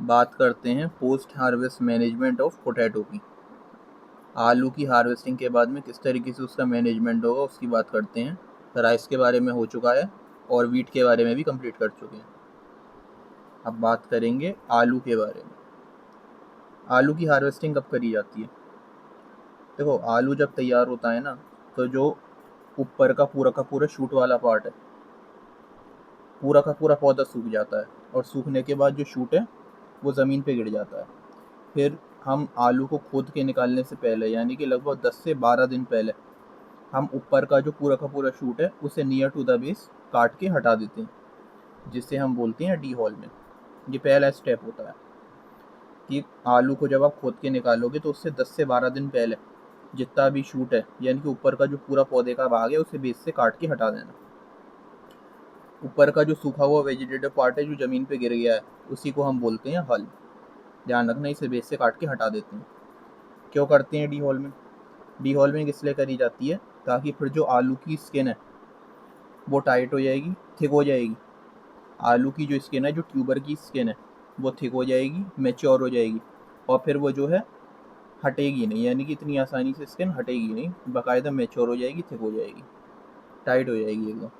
बात करते हैं post harvest management of potato की। आलू की हार्वेस्टिंग के बाद में किस तरीके से उसका मैनेजमेंट होगा उसकी बात करते हैं। राइस के बारे में हो चुका है और वीट के बारे में भी कंप्लीट कर चुके हैं। अब बात करेंगे आलू के बारे में। आलू की हार्वेस्टिंग कब करी जाती है? देखो, आलू जब तैयार होता है ना, तो जो ऊपर का पूरा शूट वाला पार्ट है, पूरा का पूरा पौधा सूख जाता है और सूखने के बाद जो शूट है वो ज़मीन पे गिर जाता है। फिर हम आलू को खोद के निकालने से पहले, यानी कि लगभग 10 से 12 दिन पहले, हम ऊपर का पूरा शूट है उसे नियर टू द बेस काट के हटा देते हैं, जिसे हम बोलते हैं डी हॉलमिंग। ये पहला स्टेप होता है कि आलू को जब आप खोद के निकालोगे तो उससे 10 से 12 दिन पहले जितना भी शूट है, यानी कि ऊपर का जो पूरा पौधे का भाग है, उसे बेस से काट के हटा देना। ऊपर का जो सूखा हुआ वेजिटेटिव पार्ट है जो ज़मीन पे गिर गया है, उसी को हम बोलते हैं हल। ध्यान रखना, इसे बेस से काट के हटा देते हैं। क्यों करते हैं डी हॉलमिंग? डी हॉलमिंग इसलिए करी जाती है ताकि फिर जो आलू की स्किन है वो टाइट हो जाएगी, थिक हो जाएगी। आलू की जो स्किन है, जो ट्यूबर की स्किन है, वो थिक हो जाएगी, मैच्योर हो जाएगी, और फिर वो जो है हटेगी नहीं, यानी कि इतनी आसानी से स्किन हटेगी नहीं, बाकायदा मैच्योर हो जाएगी, थिक हो जाएगी, टाइट हो जाएगी एकदम।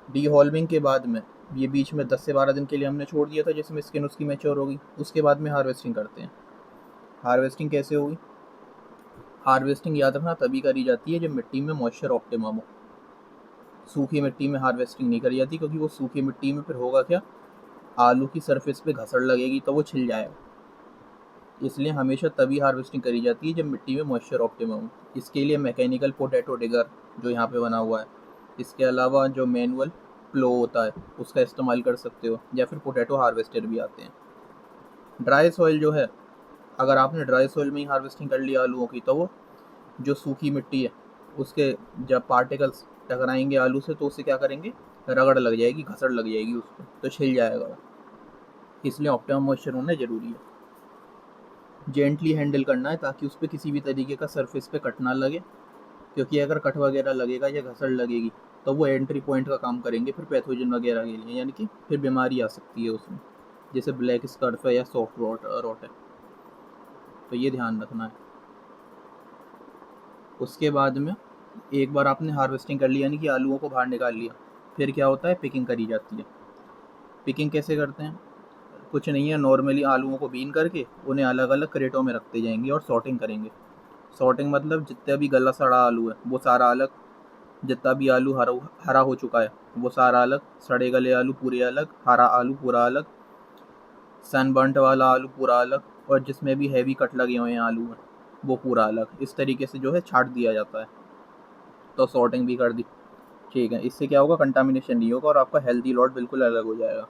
डी हॉलमिंग के बाद में ये बीच में 10 से 12 दिन के लिए हमने छोड़ दिया था जिसमें स्किन उसकी मैच्योर होगी। उसके बाद में हार्वेस्टिंग करते हैं। हार्वेस्टिंग कैसे होगी? हार्वेस्टिंग याद रखना तभी करी जाती है जब मिट्टी में मॉइस्चर ऑप्टिमम हो। सूखी मिट्टी में हार्वेस्टिंग नहीं करी जाती, क्योंकि वो सूखी मिट्टी में फिर होगा क्या, आलू की सरफेस पे घसड़ लगेगी तो वो छिल जाएगा। इसलिए हमेशा तभी हार्वेस्टिंग करी जाती है जब मिट्टी में मॉइस्चर ऑप्टिमम हो। इसके लिए मैकेनिकल पोटैटो डिगर जो यहाँ पे बना हुआ है, इसके अलावा जो मैनुअल प्लो होता है उसका इस्तेमाल कर सकते हो, या फिर पोटैटो हार्वेस्टर भी आते हैं। ड्राई सॉइल जो है, अगर आपने ड्राई सॉइल में ही हार्वेस्टिंग कर लिया आलूओं की, तो वो जो सूखी मिट्टी है उसके जब पार्टिकल्स टकराएंगे आलू से तो उसे क्या करेंगे, रगड़ लग जाएगी, घसड़ लग जाएगी उस पर, तो छिल जाएगा वो। इसलिए ऑप्टिमम मॉइस्चर होना ज़रूरी है। जेंटली हैंडल करना है ताकि उस पर किसी भी तरीके का सरफेस पे कट ना लगे, क्योंकि अगर कट वगैरह लगेगा या घसड़ लगेगी तो वो एंट्री पॉइंट का काम करेंगे फिर पैथोजन वगैरह के लिए, यानी कि फिर बीमारी आ सकती है उसमें, जैसे ब्लैक स्कर्फ है या सॉफ्ट रॉट है। तो ये ध्यान रखना है। उसके बाद में एक बार आपने हार्वेस्टिंग कर लिया, यानी कि आलूओं को बाहर निकाल लिया, फिर क्या होता है, पिकिंग करी जाती है। पिकिंग कैसे करते हैं? कुछ नहीं है, नॉर्मली आलूओं को बीन करके उन्हें अलग अलग क्रेटों में रखते जाएंगे और सॉर्टिंग करेंगे। सॉर्टिंग मतलब जितना भी गला सड़ा आलू है वो सारा अलग, जितना भी आलू हरा हरा हो चुका है वो सारा अलग, सड़े गले आलू पूरे अलग, हरा आलू पूरा अलग, सनबर्नट वाला आलू पूरा अलग, और जिसमें भी हैवी कट लगे हुए हैं आलू में वो पूरा अलग। इस तरीके से जो है छाट दिया जाता है। तो सॉर्टिंग भी कर दी, ठीक है। इससे क्या होगा, कंटामिनेशन नहीं होगा और आपका हेल्दी लॉट बिल्कुल अलग हो जाएगा।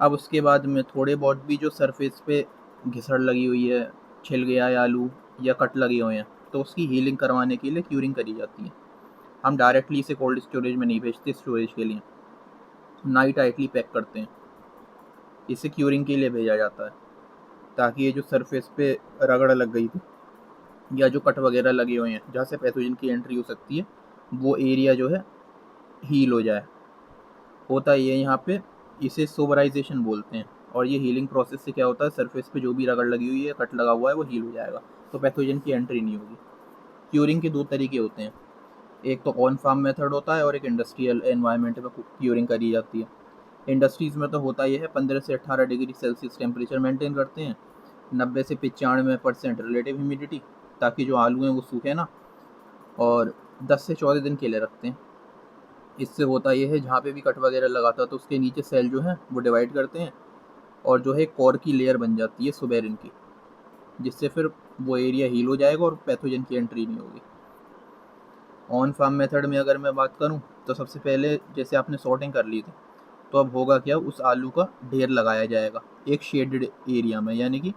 अब उसके बाद में थोड़े बहुत भी जो सरफेस पे घिसड़ लगी हुई है, छिल गया है आलू या कट लगे हुए हैं, तो उसकी हीलिंग करवाने के लिए क्यूरिंग करी जाती है। हम डायरेक्टली इसे कोल्ड स्टोरेज में नहीं भेजते स्टोरेज के लिए, ना ही टाइटली पैक करते हैं। इसे क्यूरिंग के लिए भेजा जाता है ताकि ये जो सरफेस पे रगड़ लग गई थी या जो कट वगैरह लगे हुए हैं जहाँ से पैथोजन की एंट्री हो सकती है, वो एरिया जो है हील हो जाए। होता ये यहाँ पे, इसे सोबराइजेशन बोलते हैं। और ये हीलिंग प्रोसेस से क्या होता है, सरफेस पे जो भी रगड़ लगी हुई है, कट लगा हुआ है, वो हील हो जाएगा, तो पैथोजन की एंट्री नहीं होगी। क्यूरिंग के दो तरीके होते हैं, एक तो ऑन फार्म मेथड होता है और एक इंडस्ट्रियल एनवायरनमेंट में क्यूरिंग करी जाती है। इंडस्ट्रीज़ में तो होता यह है 15 से 18 डिग्री सेल्सियस टेम्परेचर मेंटेन करते हैं, 90 से 95% रिलेटिव ह्यूमिडिटी, ताकि जो आलू हैं वो सूखे ना, और 10 से 14 दिन के लिए रखते हैं। इससे होता यह है, जहाँ पे भी कट वगैरह लगाता है तो उसके नीचे सेल जो है वो डिवाइड करते हैं और जो है कोर की लेयर बन जाती है सुबेरिन की, जिससे फिर वो एरिया हील हो जाएगा और पैथोजन की एंट्री नहीं होगी। ऑन फार्म मेथड में अगर मैं बात करूं तो सबसे पहले जैसे आपने सॉर्टिंग कर ली थी, तो अब होगा क्या, उस आलू का ढेर लगाया जाएगा एक शेडेड एरिया में, यानी कि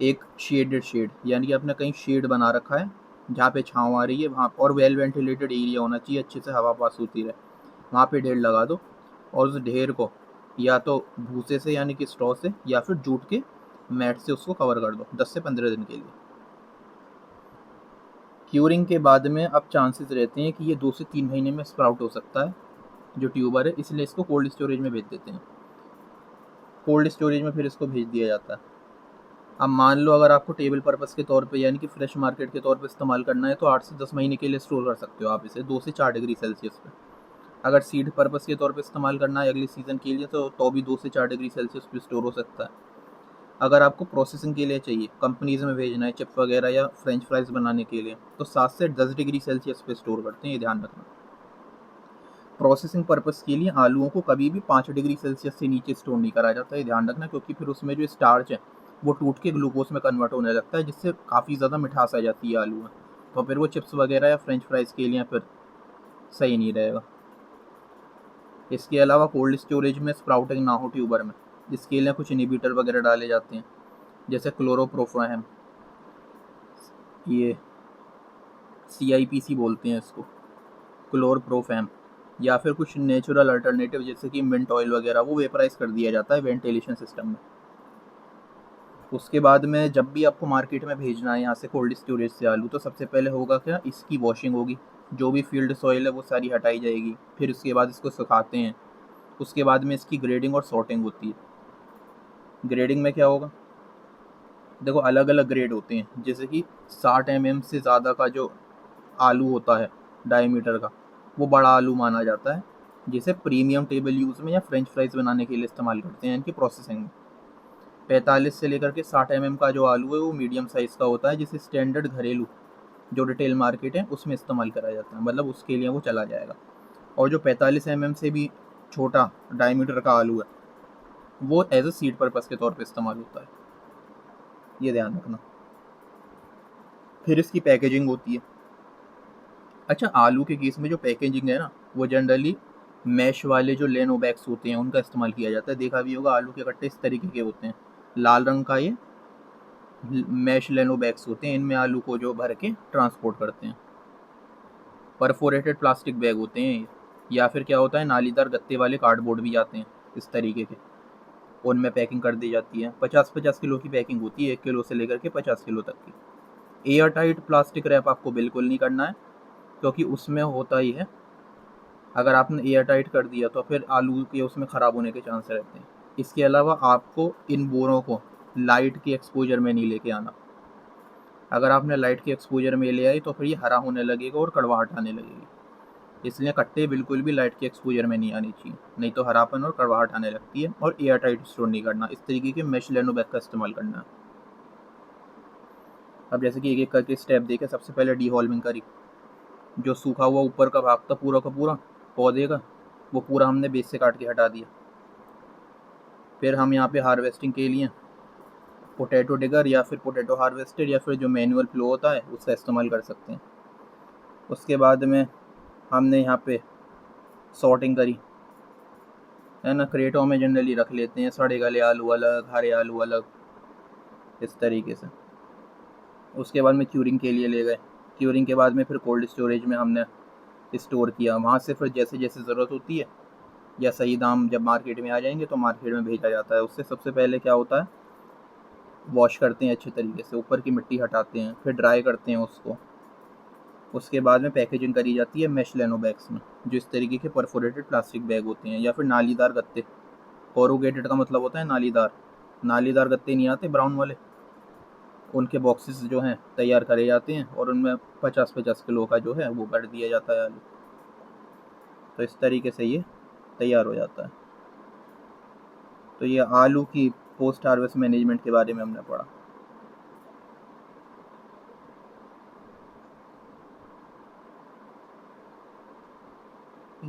एक शेडेड शेड, यानी कि आपने कहीं शेड बना रखा है जहाँ पे छाँव आ रही है वहाँ, और वेल वेंटिलेटेड एरिया होना चाहिए, अच्छे से हवा पास होती रहे, वहाँ पे ढेर लगा दो। और उस ढेर को या तो भूसे से यानी कि स्ट्रॉ से या फिर जूट के मैट से उसको कवर कर दो 10 से 15 दिन के लिए। क्यूरिंग के बाद में अब चांसेस रहते हैं कि ये 2 से 3 महीने में स्प्राउट हो सकता है जो ट्यूबर है, इसलिए इसको कोल्ड स्टोरेज में भेज देते हैं। कोल्ड स्टोरेज में फिर इसको भेज दिया जाता है। अब मान लो अगर आपको टेबल पर्पस के तौर पे यानी कि फ्रेश मार्केट के तौर पे इस्तेमाल करना है तो 8 से 10 महीने के लिए स्टोर कर सकते हो आप इसे 2 से 4 डिग्री सेल्सियस पे। अगर सीड पर्पस के तौर पे इस्तेमाल करना है अगले सीज़न के लिए तो भी 2 से 4 डिग्री सेल्सियस पे स्टोर हो सकता है। अगर आपको प्रोसेसिंग के लिए चाहिए, कंपनीज में भेजना है चिप्स वगैरह या फ्रेंच फ्राइज बनाने के लिए, तो 7 से 10 डिग्री सेल्सियस पे स्टोर करते हैं, ये ध्यान रखना। प्रोसेसिंग पर्पस के लिए आलूओं को कभी भी 5 डिग्री सेल्सियस से नीचे स्टोर नहीं करा जाता है, ध्यान रखना, क्योंकि फिर उसमें जो स्टार्च है वो टूट के ग्लूकोज में कन्वर्ट होने लगता है, जिससे काफ़ी ज़्यादा मिठास आ जाती है आलू में, तो फिर वो चिप्स वगैरह या फ्रेंच फ्राइज के लिए फिर सही नहीं रहेगा। इसके अलावा कोल्ड स्टोरेज में स्प्राउटिंग ना हो ट्यूबर में, जिसके लिए कुछ इनिबिटर वगैरह डाले जाते हैं, जैसे क्लोरोप्रोफेम, ये CIPC बोलते हैं इसको, क्लोरोप्रोफेम, या फिर कुछ नेचुरल अल्टरनेटिव जैसे कि मिंट ऑयल वगैरह, वो वेपराइज कर दिया जाता है वेंटिलेशन सिस्टम में। उसके बाद में जब भी आपको मार्केट में भेजना है यहाँ से कोल्ड स्टोरेज से आलू, तो सबसे पहले होगा क्या, इसकी वॉशिंग होगी, जो भी फील्ड सॉइल है वो सारी हटाई जाएगी, फिर उसके बाद इसको सुखाते हैं, उसके बाद में इसकी ग्रेडिंग और सॉर्टिंग होती है। ग्रेडिंग में क्या होगा, देखो अलग अलग ग्रेड होते हैं, जैसे कि 60 mm से ज़्यादा का जो आलू होता है डायमीटर का, वो बड़ा आलू माना जाता है, जिसे प्रीमियम टेबल यूज़ में या फ्रेंच फ्राइज बनाने के लिए इस्तेमाल करते हैं इनकी प्रोसेसिंग में। 45 से लेकर के 60 mm का जो आलू है वो मीडियम साइज़ का होता है, जिसे स्टैंडर्ड घरेलू जो रिटेल मार्केट है उसमें इस्तेमाल करा जाता है, मतलब उसके लिए वो चला जाएगा। और जो 45 mm से भी छोटा डायमीटर का आलू है वो एज अ सीड पर्पस के तौर पे इस्तेमाल होता है, ये ध्यान रखना। फिर इसकी पैकेजिंग होती है। अच्छा, आलू के केस में जो पैकेजिंग है ना, वो जनरली मैश वाले जो लेनो बैग्स होते हैं उनका इस्तेमाल किया जाता है। देखा भी होगा आलू के कट्टे इस तरीके के होते हैं, लाल रंग का ये मैश लेनो बैग्स होते हैं, इनमें आलू को जो भर के ट्रांसपोर्ट करते हैं। परफोरेटेड प्लास्टिक बैग होते हैं, या फिर क्या होता है, नालीदार गत्ते वाले कार्डबोर्ड भी आते हैं इस तरीके के, उनमें पैकिंग कर दी जाती है। 50-50 किलो की पैकिंग होती है, 1 किलो से लेकर के 50 किलो तक की। एयर टाइट प्लास्टिक रैप आपको बिल्कुल नहीं करना है, क्योंकि उसमें होता ही है, अगर आपने एयर टाइट कर दिया तो फिर आलू के उसमें ख़राब होने के चांस रहते हैं। इसके अलावा आपको इन बोरों को लाइट के एक्सपोजर में नहीं लेके आना। अगर आपने लाइट के एक्सपोजर में ले आई तो फिर ये हरा होने लगेगा और कड़वाहट आने लगेगी, इसलिए कट्टे बिल्कुल भी लाइट के एक्सपोजर में नहीं आनी चाहिए, नहीं तो हरापन और कड़वाहट आने लगती है। और एयर टाइट स्टोर नहीं करना, इस तरीके के मेश लेनो बैग का इस्तेमाल करना है। अब जैसे कि एक एक करके स्टेप देखें, सबसे पहले डीहॉल्मिंग करी, जो सूखा हुआ ऊपर का भाग था पूरा का पूरा पौधे का, वो पूरा हमने बेस से काट के हटा दिया। फिर हम यहाँ पे हार्वेस्टिंग के लिए पोटैटो डिगर या फिर पोटैटो हार्वेस्टर या फिर जो मैनुअल फ्लो होता है उसका इस्तेमाल कर सकते हैं। उसके बाद में हमने यहाँ पे सॉर्टिंग करी, है ना, क्रेटों में जनरली रख लेते हैं, सड़े गले आलू अलग, हरे आलू अलग, इस तरीके से। उसके बाद में क्यूरिंग के लिए ले गए, क्यूरिंग के बाद में फिर कोल्ड स्टोरेज में हमने स्टोर किया, वहाँ से फिर जैसे जैसे ज़रूरत होती है या सही दाम जब मार्केट में आ जाएंगे तो मार्केट में भेजा जाता है। उससे सबसे पहले क्या होता है, वॉश करते हैं अच्छे तरीके से, ऊपर की मिट्टी हटाते हैं, फिर ड्राई करते हैं उसको। उसके बाद में पैकेजिंग करी जाती है मैश लेनो बैग्स में, जो इस तरीके के परफोरेटेड प्लास्टिक बैग होते हैं, या फिर नालीदार गत्ते। कोरुगेटेड का मतलब होता है नालीदार, नालीदार गत्ते नहीं आते ब्राउन वाले, उनके बॉक्सेस जो हैं तैयार करे जाते हैं और उनमें 50-50 किलो का जो है वो भर दिया जाता है आलू। तो इस तरीके से ये तैयार हो जाता है। तो ये आलू की पोस्ट हार्वेस्ट मैनेजमेंट के बारे में हमने पढ़ा।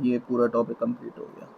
ये पूरा टॉपिक कंप्लीट हो गया।